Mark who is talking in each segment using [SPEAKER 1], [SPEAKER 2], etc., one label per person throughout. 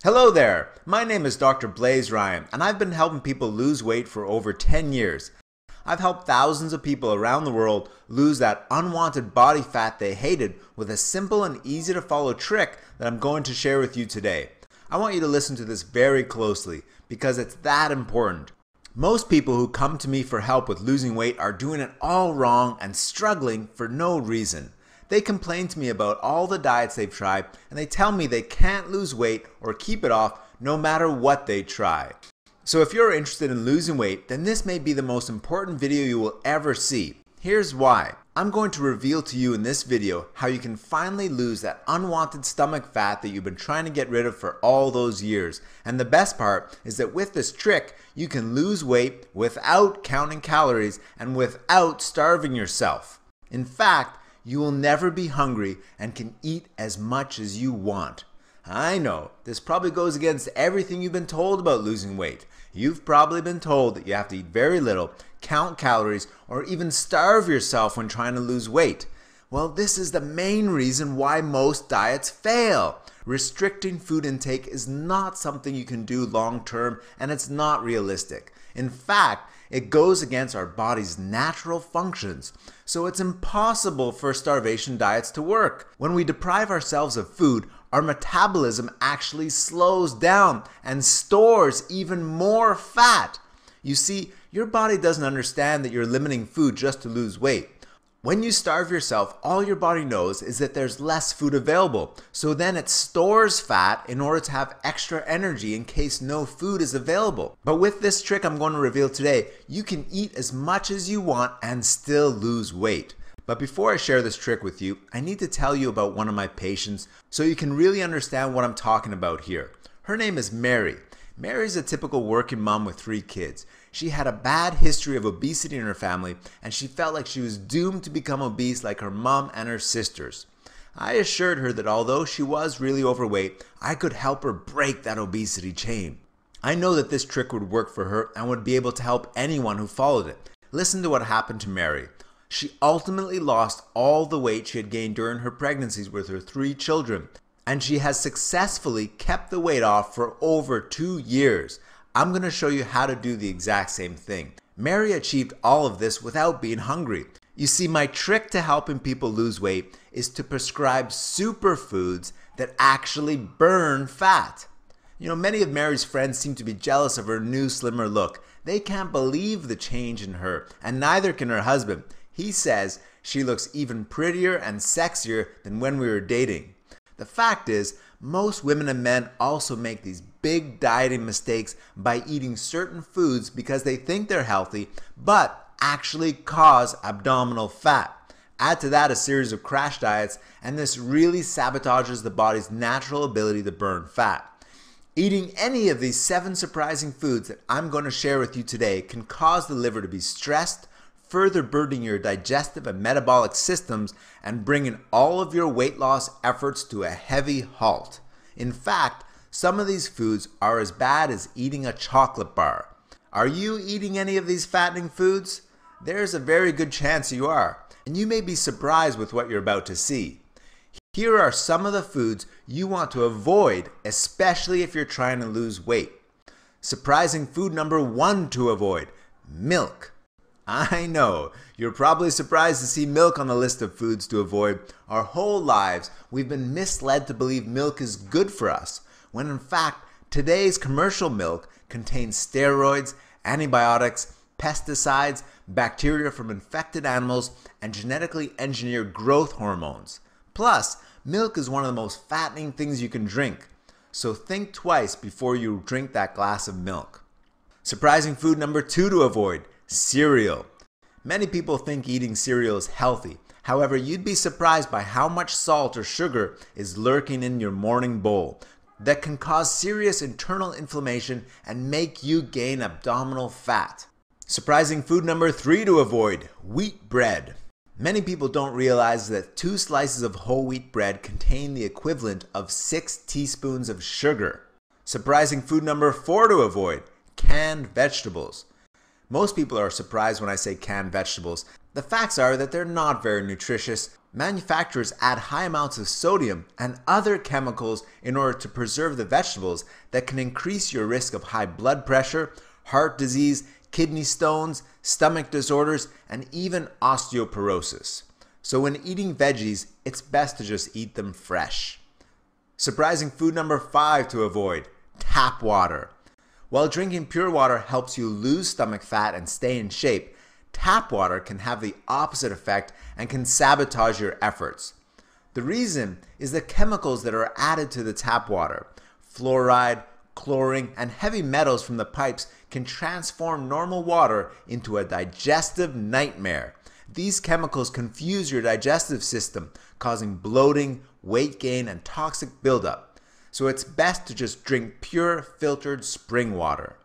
[SPEAKER 1] Hello there, my name is Doctor Blaise Ryan, and I've been helping people lose weight for over 10 years. I've helped thousands of people around the world lose that unwanted body fat they hated with a simple and easy to follow trick that I'm going to share with you today. I want you to listen to this very closely because it's that important. Most people who come to me for help with losing weight are doing it all wrong and struggling for no reason. They complain to me about all the diets they've tried, and they tell me they can't lose weight or keep it off no matter what they try. So if you're interested in losing weight, then this may be the most important video you will ever see. Here's why. I'm going to reveal to you in this video how you can finally lose that unwanted stomach fat that you've been trying to get rid of for all those years. And the best part is that with this trick, you can lose weight without counting calories and without starving yourself. In fact, you will never be hungry and can eat as much as you want. I know, this probably goes against everything you've been told about losing weight. You've probably been told that you have to eat very little, count calories, or even starve yourself when trying to lose weight. Well, this is the main reason why most diets fail. Restricting food intake is not something you can do long term, and it's not realistic. In fact, it goes against our body's natural functions, so it's impossible for starvation diets to work. When we deprive ourselves of food, our metabolism actually slows down and stores even more fat. You see, your body doesn't understand that you're limiting food just to lose weight. When you starve yourself, all your body knows is that there's less food available. So then it stores fat in order to have extra energy in case no food is available. But with this trick I'm going to reveal today, you can eat as much as you want and still lose weight. But before I share this trick with you, I need to tell you about one of my patients so you can really understand what I'm talking about here. Her name is Mary. Mary's a typical working mom with 3 kids. She had a bad history of obesity in her family, and she felt like she was doomed to become obese like her mom and her sisters. I assured her that although she was really overweight, I could help her break that obesity chain. I know that this trick would work for her and would be able to help anyone who followed it. Listen to what happened to Mary. She ultimately lost all the weight she had gained during her pregnancies with her 3 children, and she has successfully kept the weight off for over 2 years. I'm going to show you how to do the exact same thing. Mary achieved all of this without being hungry. You see, my trick to helping people lose weight is to prescribe superfoods that actually burn fat. You know, many of Mary's friends seem to be jealous of her new, slimmer look. They can't believe the change in her, and neither can her husband. He says she looks even prettier and sexier than when we were dating. The fact is, most women and men also make these big dieting mistakes by eating certain foods because they think they're healthy, but actually cause abdominal fat. Add to that a series of crash diets, and this really sabotages the body's natural ability to burn fat. Eating any of these 7 surprising foods that I'm going to share with you today can cause the liver to be stressed, further burdening your digestive and metabolic systems and bringing all of your weight loss efforts to a heavy halt. In fact, some of these foods are as bad as eating a chocolate bar. Are you eating any of these fattening foods? There's a very good chance you are, and you may be surprised with what you're about to see. Here are some of the foods you want to avoid, especially if you're trying to lose weight. Surprising food number 1 to avoid: milk. I know, you're probably surprised to see milk on the list of foods to avoid. Our whole lives, we've been misled to believe milk is good for us, when in fact, today's commercial milk contains steroids, antibiotics, pesticides, bacteria from infected animals, and genetically engineered growth hormones. Plus, milk is one of the most fattening things you can drink, so think twice before you drink that glass of milk. Surprising food number 2 to avoid: cereal. Many people think eating cereal is healthy. However, you'd be surprised by how much salt or sugar is lurking in your morning bowl that can cause serious internal inflammation and make you gain abdominal fat. Surprising food number 3 to avoid: wheat bread. Many people don't realize that 2 slices of whole wheat bread contain the equivalent of 6 teaspoons of sugar. Surprising food number 4 to avoid: canned vegetables. Most people are surprised when I say canned vegetables. The facts are that they're not very nutritious Manufacturers add high amounts of sodium and other chemicals in order to preserve the vegetables that can increase your risk of high blood pressure, heart disease, kidney stones, stomach disorders, and even osteoporosis. So when eating veggies, it's best to just eat them fresh. Surprising food number 5 to avoid: tap water. While drinking pure water helps you lose stomach fat and stay in shape, tap water can have the opposite effect and can sabotage your efforts. The reason is the chemicals that are added to the tap water. Fluoride, chlorine, and heavy metals from the pipes can transform normal water into a digestive nightmare. These chemicals confuse your digestive system, causing bloating, weight gain, and toxic buildup. So it's best to just drink pure filtered spring water.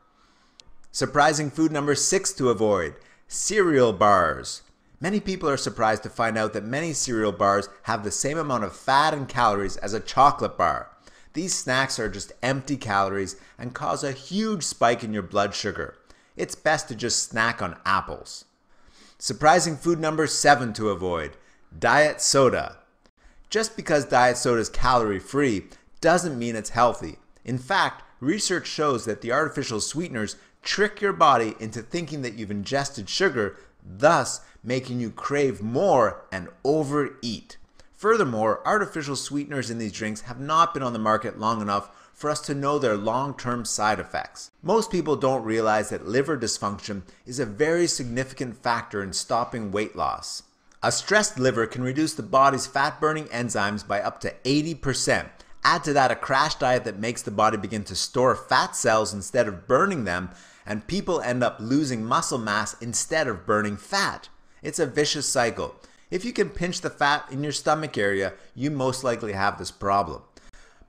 [SPEAKER 1] Surprising food number 6 to avoid: cereal bars. Many people are surprised to find out that many cereal bars have the same amount of fat and calories as a chocolate bar. These snacks are just empty calories and cause a huge spike in your blood sugar. It's best to just snack on apples. Surprising food number 7 to avoid: diet soda. Just because diet soda is calorie-free doesn't mean it's healthy. In fact, research shows that the artificial sweeteners trick your body into thinking that you've ingested sugar, thus making you crave more and overeat. Furthermore, artificial sweeteners in these drinks have not been on the market long enough for us to know their long-term side effects. Most people don't realize that liver dysfunction is a very significant factor in stopping weight loss. A stressed liver can reduce the body's fat-burning enzymes by up to 80%. Add to that a crash diet that makes the body begin to store fat cells instead of burning them, and people end up losing muscle mass instead of burning fat. It's a vicious cycle. If you can pinch the fat in your stomach area, you most likely have this problem.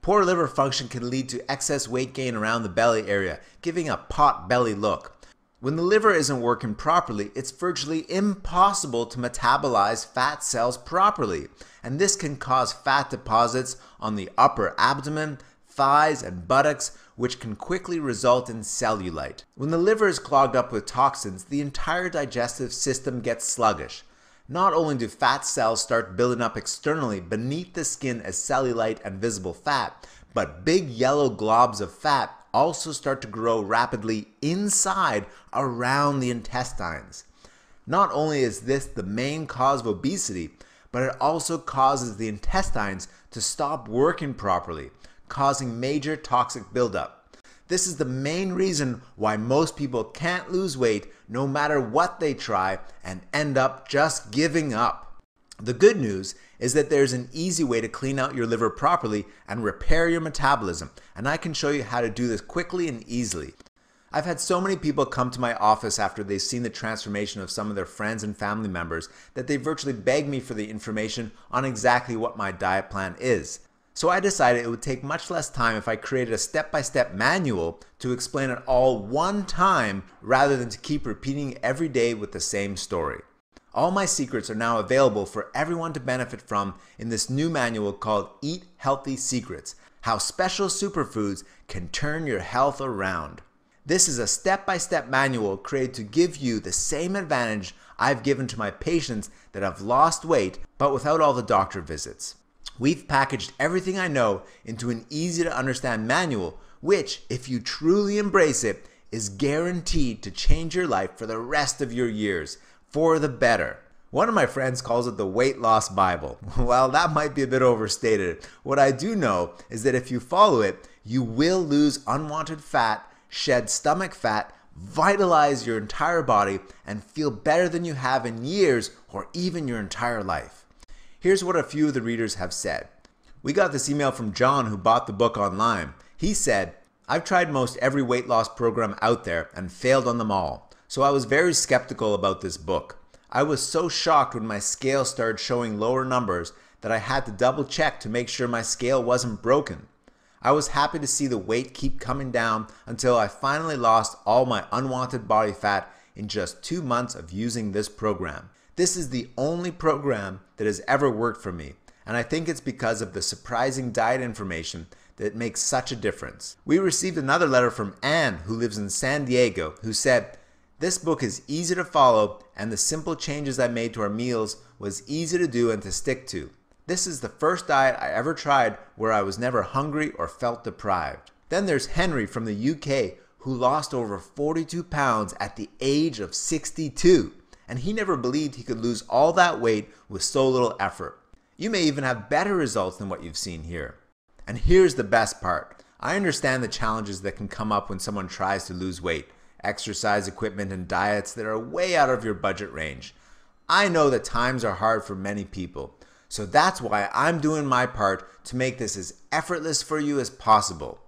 [SPEAKER 1] Poor liver function can lead to excess weight gain around the belly area, giving a pot belly look. When the liver isn't working properly, it's virtually impossible to metabolize fat cells properly, and this can cause fat deposits on the upper abdomen, thighs, and buttocks, which can quickly result in cellulite. When the liver is clogged up with toxins, the entire digestive system gets sluggish. Not only do fat cells start building up externally beneath the skin as cellulite and visible fat, but big yellow globs of fat also start to grow rapidly inside around the intestines. Not only is this the main cause of obesity, but it also causes the intestines to stop working properly, causing major toxic buildup. This is the main reason why most people can't lose weight no matter what they try and end up just giving up. The good news is that there's an easy way to clean out your liver properly and repair your metabolism, and I can show you how to do this quickly and easily. I've had so many people come to my office after they've seen the transformation of some of their friends and family members that they virtually beg me for the information on exactly what my diet plan is. So I decided it would take much less time if I created a step-by-step manual to explain it all one time rather than to keep repeating every day with the same story. All my secrets are now available for everyone to benefit from in this new manual called Eat Healthy Secrets: How Special Superfoods Can Turn Your Health Around. This is a step-by-step manual created to give you the same advantage I've given to my patients that have lost weight but without all the doctor visits. We've packaged everything I know into an easy to understand manual, which, if you truly embrace it, is guaranteed to change your life for the rest of your years, for the better. One of my friends calls it the weight loss Bible. Well, that might be a bit overstated. What I do know is that if you follow it, you will lose unwanted fat, shed stomach fat, vitalize your entire body, and feel better than you have in years or even your entire life. Here's what a few of the readers have said. We got this email from John, who bought the book online. He said, "I've tried most every weight loss program out there and failed on them all, so I was very skeptical about this book. I was so shocked when my scale started showing lower numbers that I had to double check to make sure my scale wasn't broken. I was happy to see the weight keep coming down until I finally lost all my unwanted body fat in just 2 months of using this program. This is the only program that has ever worked for me, and I think it's because of the surprising diet information that makes such a difference." We received another letter from Anne, who lives in San Diego, who said, This book is easy to follow, and the simple changes I made to our meals was easy to do and to stick to. This is the first diet I ever tried where I was never hungry or felt deprived. Then there's Henry from the UK, who lost over 42 pounds at the age of 62, and he never believed he could lose all that weight with so little effort. You may even have better results than what you've seen here. And here's the best part. I understand the challenges that can come up when someone tries to lose weight, exercise equipment and diets that are way out of your budget range. I know that times are hard for many people, so that's why I'm doing my part to make this as effortless for you as possible.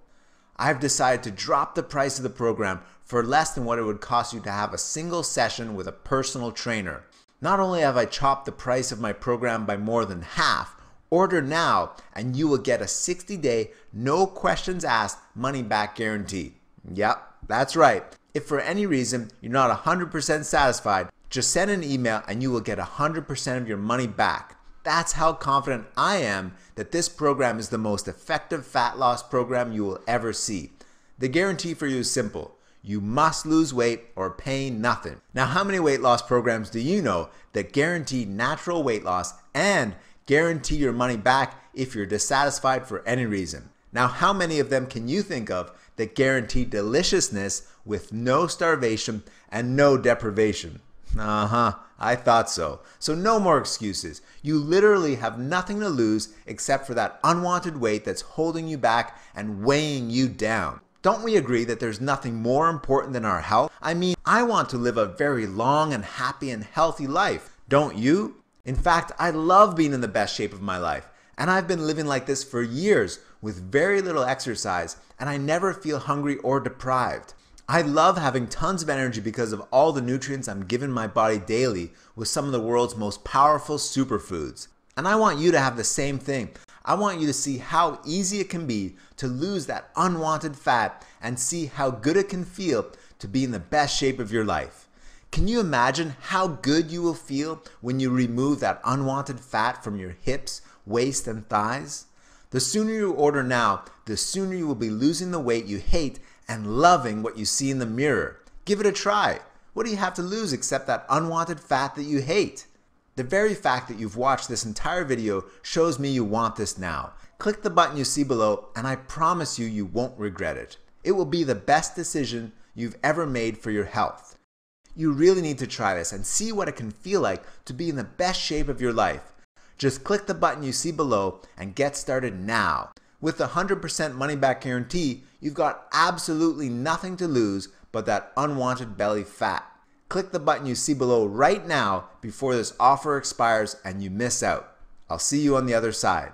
[SPEAKER 1] I've decided to drop the price of the program for less than what it would cost you to have a single session with a personal trainer. Not only have I chopped the price of my program by more than half, order now and you will get a 60-day, no questions asked, money-back guarantee. Yep, that's right. If for any reason you're not 100% satisfied, just send an email and you will get 100% of your money back. That's how confident I am that this program is the most effective fat loss program you will ever see. The guarantee for you is simple. You must lose weight or pay nothing. Now, how many weight loss programs do you know that guarantee natural weight loss and guarantee your money back if you're dissatisfied for any reason? Now, how many of them can you think of that guarantee deliciousness with no starvation and no deprivation? I thought so. So no more excuses. You literally have nothing to lose except for that unwanted weight that's holding you back and weighing you down. Don't we agree that there's nothing more important than our health? I mean, I want to live a very long and happy and healthy life. Don't you? In fact, I love being in the best shape of my life. And I've been living like this for years with very little exercise, and I never feel hungry or deprived. I love having tons of energy because of all the nutrients I'm giving my body daily with some of the world's most powerful superfoods. And I want you to have the same thing. I want you to see how easy it can be to lose that unwanted fat and see how good it can feel to be in the best shape of your life. Can you imagine how good you will feel when you remove that unwanted fat from your hips, waist, and thighs? The sooner you order now, the sooner you will be losing the weight you hate and loving what you see in the mirror. Give it a try. What do you have to lose except that unwanted fat that you hate? The very fact that you've watched this entire video shows me you want this now. Click the button you see below and I promise you, you won't regret it. It will be the best decision you've ever made for your health. You really need to try this and see what it can feel like to be in the best shape of your life. Just click the button you see below and get started now. With the 100% money back guarantee, you've got absolutely nothing to lose but that unwanted belly fat. Click the button you see below right now before this offer expires and you miss out. I'll see you on the other side.